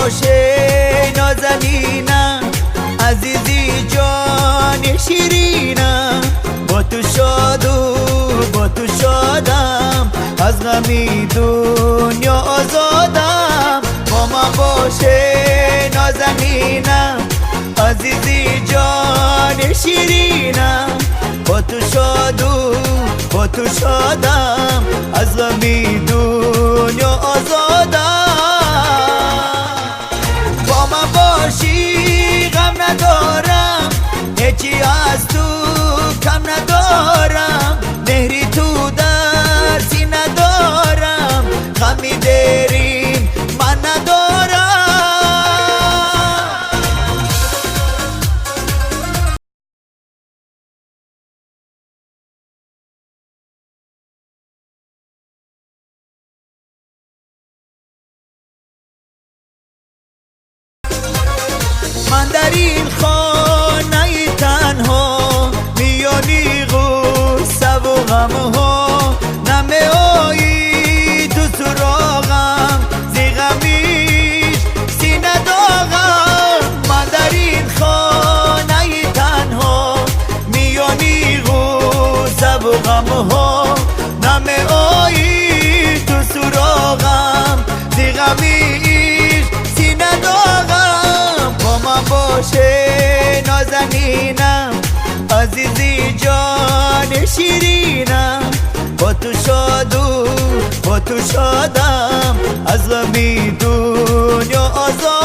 باشه نازنینم، عزیزی جان شیرینم. با تو شاد و با تو شادم، از غمی دنیا آزادم. با من باشه نازنینم، عزیزی جان شیرینم. با تو شاد و با تو شادم، از غمی دنیا آزادم. با من باشی غم ندارم، هیچی از تو کم ندارم. مهری تو در سینه ندارم، غمی دیرین من ندارم. من در این خانه تنها، میانی غصه و غم ها. نمی آیی تو سراغم، زی غمیش سینه داغم. من در این خانه تنها، میانی غصه و غم ها. نمی آیی تو سراغم، زی غمیش سینه داغم. با من باشه نازنینم، عزیزی جان شیرینم. با تو شاد و با تو شادم، از غمی دنیا آزاد.